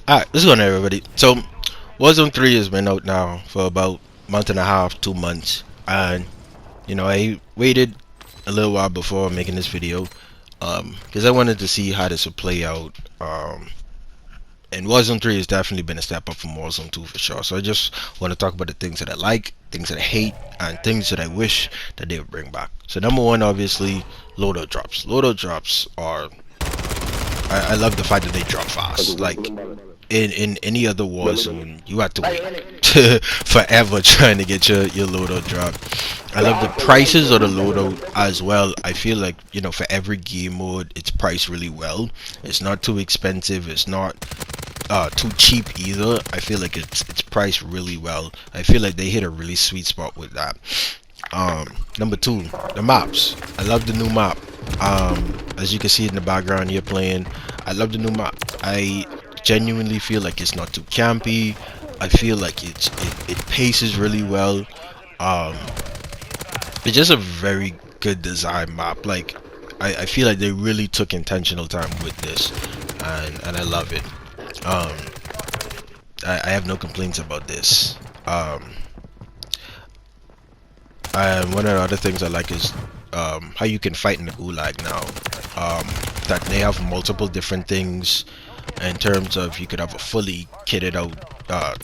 Alright, what's going on, everybody? So, Warzone 3 has been out now for about a month and a half, 2 months, and I waited a little while before making this video, because I wanted to see how this would play out. And Warzone 3 has definitely been a step up from Warzone 2 for sure. So I just want to talk about the things that I like, things that I hate, and things that I wish that they would bring back. So number one, obviously, loadout drops. Loadout drops are I love the fact that they drop fast. Like in any other Warzone, you have to wait forever trying to get your loadout drop. I love the prices of the loadout as well. I feel like for every game mode, it's priced really well. It's not too expensive. It's not too cheap either. I feel like it's priced really well. I feel like they hit a really sweet spot with that. Number two, the maps. I love the new map. As you can see in the background here playing, I love the new map. I genuinely feel like it's not too campy. I feel like it paces really well. It's just a very good design map. Like I feel like they really took intentional time with this, and I love it. I have no complaints about this. And one of the other things I like is how you can fight in the gulag now. That they have multiple different things in terms of, you could have a fully kitted out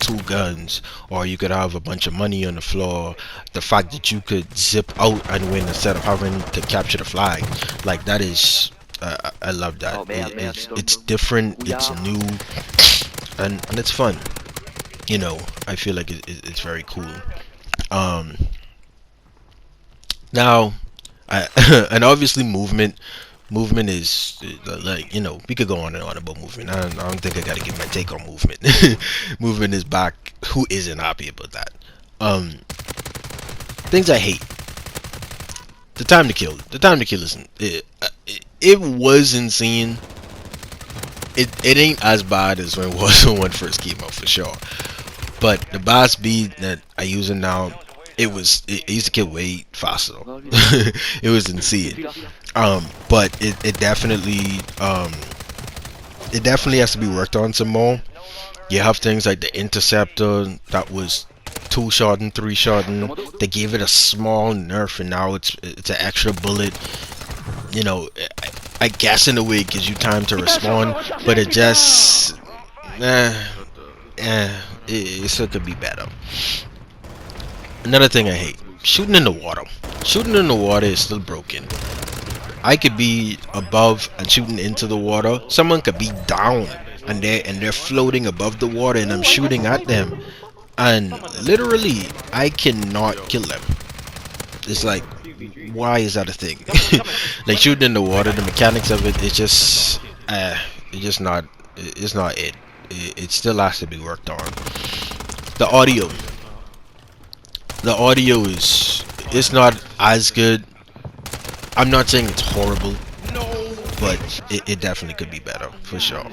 2 guns, or you could have a bunch of money on the floor. The fact that you could zip out and win instead of having to capture the flag, like that is I love that. It's different, it's new, and it's fun. I feel like it's very cool. Now, and obviously movement is like, we could go on and on about movement. I don't think I gotta give my take on movement. Movement is back. Who isn't happy about that? Things I hate. The time to kill. The time to kill isn't it was insane. It ain't as bad as when Warzone 1 first came out for sure, but the blast speed that I use it now, it used to kill way faster. It was insane. But it definitely has to be worked on some more. You have things like the interceptor that was 2-shot and 3-shot. They gave it a small nerf, and now it's an extra bullet. I guess in a way it gives you time to respond, but it just it still could be better. Another thing I hate: shooting in the water. Shooting in the water is still broken. I could be above and shooting into the water. Someone could be down and they're floating above the water, and I'm shooting at them, and literally I cannot kill them. It's like, why is that a thing? Like, shooting in the water, the mechanics of it's just not it. It still has to be worked on. The audio. The audio it's not as good. I'm not saying it's horrible, but it definitely could be better for sure.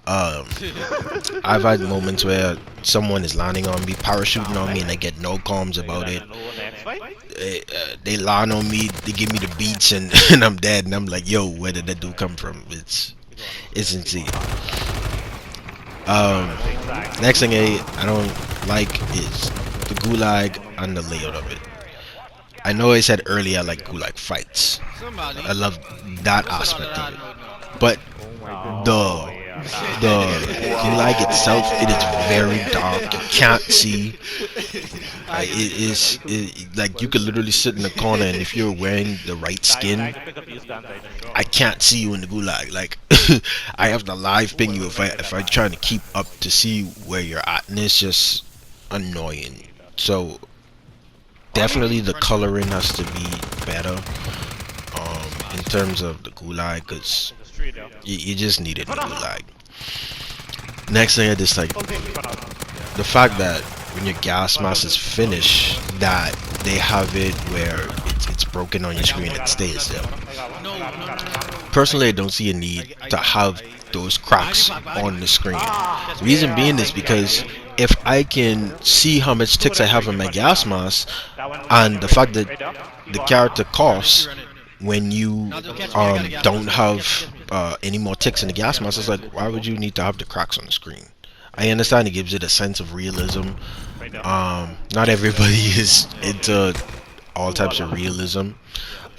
I've had moments where someone is landing on me, parachuting on me, and I get no comms about it. They land on me, they give me the beats, and, and I'm dead, and I'm like, yo, where did that dude come from? It's insane. Next thing I don't like is the gulag and the layout of it. I know I said earlier I like gulag fights. I love that aspect of it. But the gulag itself, it is very dark. You can't see. Like, you could literally sit in the corner, and if you're wearing the right skin, I can't see you in the gulag. Like, I have to live ping you if I trying to keep up to see where you're at, and it's just annoying. So definitely the coloring has to be better in terms of the gulag, because you just need it in the gulag. Next thing I dislike, the fact that when your gas mask is finished, that they have it where it's broken on your screen, it stays there. Personally, I don't see a need to have those cracks on the screen. Reason being is because if I can see how much ticks I have in my gas mask, and the fact that the character coughs when you don't have any more ticks in the gas mask, it's like, why would you need to have the cracks on the screen? I understand it gives it a sense of realism. Not everybody is into all types of realism.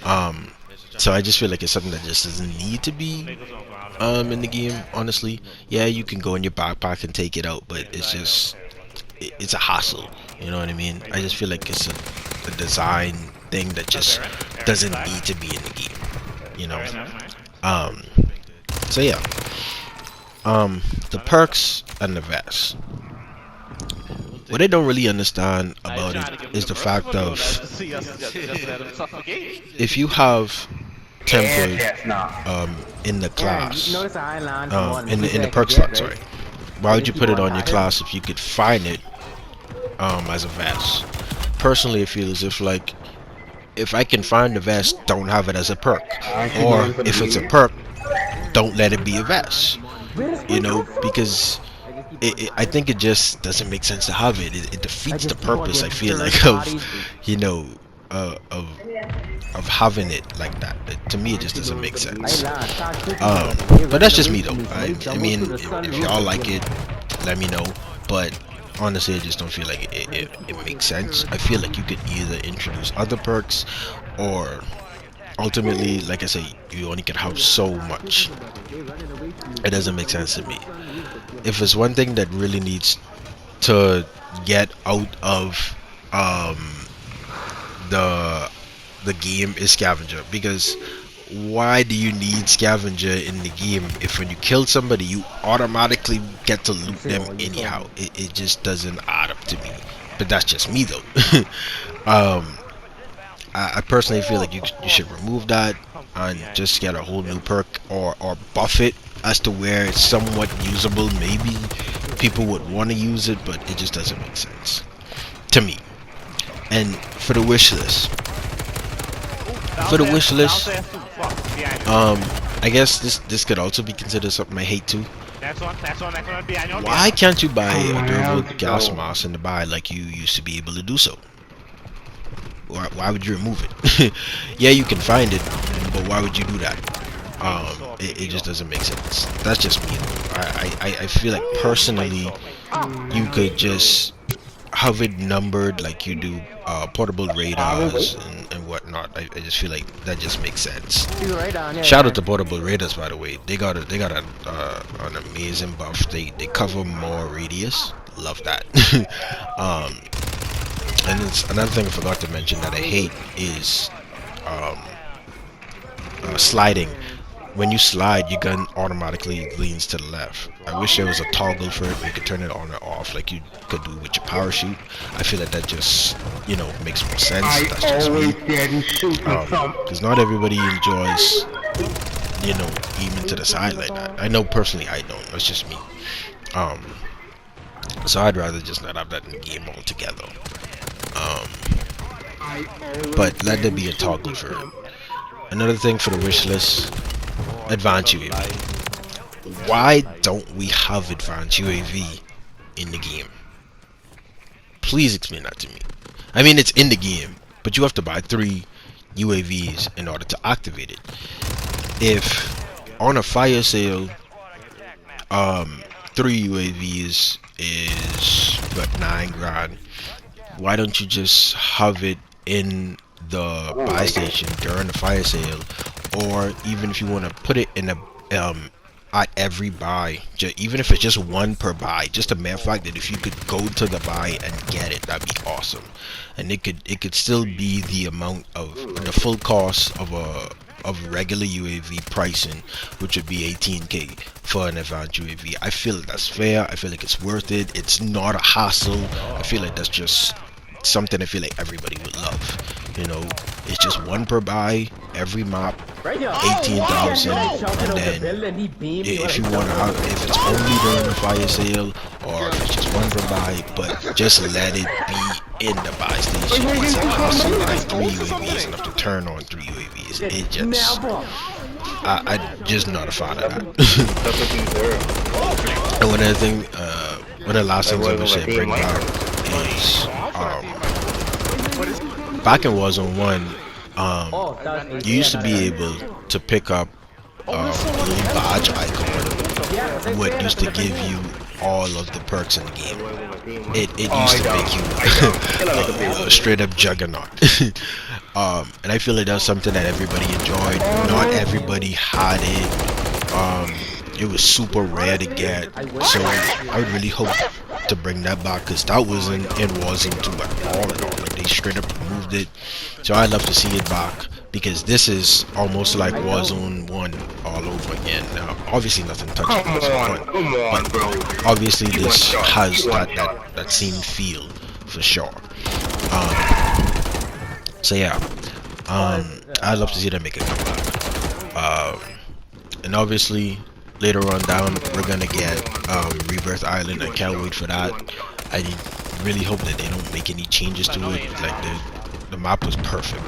Um, so I just feel like it's something that just doesn't need to be in the game. Honestly, yeah, you can go in your backpack and take it out, but it's just it's a hassle. You know what I mean? I just feel like it's a design thing that just doesn't need to be in the game. You know. Um. So yeah. The perks and the vests. What I don't really understand about it is the fact of if you have tempered in the class, in the perk slot, sorry. Why would you put it on your class if you could find it as a vest? Personally, I feel as if like if I can find the vest, don't have it as a perk, or if it's a perk, don't let it be a vest. You know, because I think it just doesn't make sense to have it. It defeats the purpose. I feel like of you know of having it like that. To me, it just doesn't make sense. But that's just me though. I mean, if y'all like it, let me know. But honestly, I just don't feel like it makes sense. I feel like you could either introduce other perks, or ultimately, like I say, you only can have so much. It doesn't make sense to me. If it's one thing that really needs to get out of the game is scavenger, because why do you need scavenger in the game if when you kill somebody you automatically get to loot them anyhow? It just doesn't add up to me, but that's just me though. I personally feel like you should remove that and just get a whole new perk, or buff it as to where it's somewhat usable. Maybe people would want to use it, but it just doesn't make sense to me. And for the wish list, I guess this could also be considered something I hate too. Why can't you buy a durable gas mask in the buy like you used to be able to do so? Why would you remove it? Yeah, you can find it, but why would you do that? It just doesn't make sense. That's just me. I feel like personally, you could just have it numbered like you do portable radars and whatnot. I just feel like that just makes sense. Shout out to portable radars, by the way. They got an amazing buff. They cover more radius. Love that. And it's another thing I forgot to mention that I hate is sliding. When you slide, your gun automatically leans to the left. I wish there was a toggle for it where you could turn it on or off like you could do with your parachute. I feel like that just, you know, makes more sense. That's just me. Because not everybody enjoys, you know, aiming to the side like that. I know personally I don't. That's just me. So I'd rather just not have that in the game altogether. But let there be a toggle for it. Another thing for the wish list, advanced UAV. Why don't we have advanced UAV in the game? Please explain that to me. I mean, it's in the game, but you have to buy 3 UAVs in order to activate it. If on a fire sale, 3 UAVs is what, 9 grand. Why don't you just have it in the buy station during the fire sale, or even if you want to put it in a at every buy, even if it's just 1 per buy, just a mere fact that if you could go to the buy and get it, that'd be awesome. And it could still be the amount of the full cost of regular UAV pricing, which would be 18k for an advanced UAV. I feel like that's fair. I feel like it's worth it. It's not a hassle. I feel like that's just something I feel like everybody would love. You know, it's just 1 per buy, every map, 18,000, and then if you want to, if it's only during the fire sale, or if it's just 1 per buy, but just let it be in the buy station. It's a hassle to buy 3 UAVs and have to turn on 3 UAVs. It just, I'm just not a fan of that. And one other thing, one of the last things I wish they bring back is, back in Warzone 1, you used to be able to pick up a little badge icon, what used to give you all of the perks in the game. It used to make you a straight up juggernaut. And I feel like that's something that everybody enjoyed. Not everybody had it. It was super rare to get, so I would really hope to bring that back, because that wasn't in Warzone 2 at all at all. Like, they straight up removed it, so I'd love to see it back, because this is almost like Warzone 1 all over again. Now, obviously nothing touches Warzone 1, but obviously this has that same feel for sure. So yeah, I'd love to see them make a comeback. And obviously later on down we're gonna get Rebirth Island. I can't wait for that. I really hope that they don't make any changes to it. Like, the map was perfect.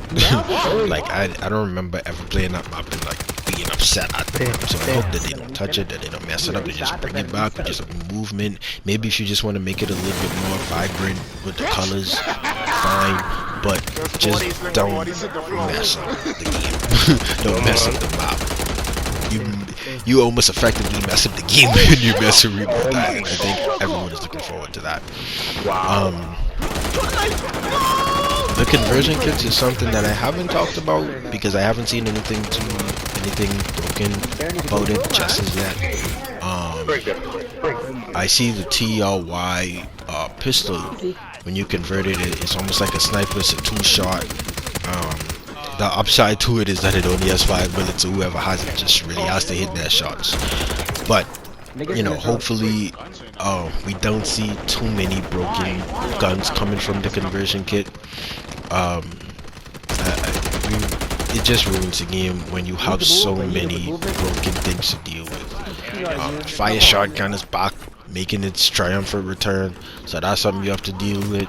Like, I don't remember ever playing that map and like being upset at the map. So I hope that they don't touch it, that they don't mess it up, they just bring it back with just a movement. Maybe if you just want to make it a little bit more vibrant with the colors, fine, but just don't mess up the game. Don't mess up the map. You almost effectively mess up the game when you mess with Rebirth Island. I think everyone is looking forward to that. The conversion kits is something that I haven't talked about, because I haven't seen anything broken about it just as yet. I see the TLY pistol. When you convert it, it's almost like a sniper. It's a 2-shot. The upside to it is that it only has 5 bullets, so whoever has it just really has to hit their shots. But you know, hopefully we don't see too many broken guns coming from the conversion kit. It just ruins the game when you have so many broken things to deal with. Fire shotgun is back, making its triumphant return, so that's something you have to deal with.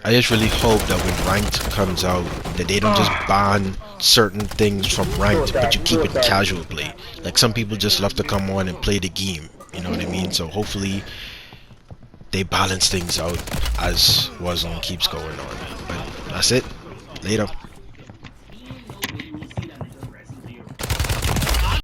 I just really hope that when ranked comes out, that they don't just ban certain things from ranked, but you keep it casual play. Like, some people just love to come on and play the game, you know what I mean? So hopefully they balance things out as Warzone keeps going on. But that's it. Later.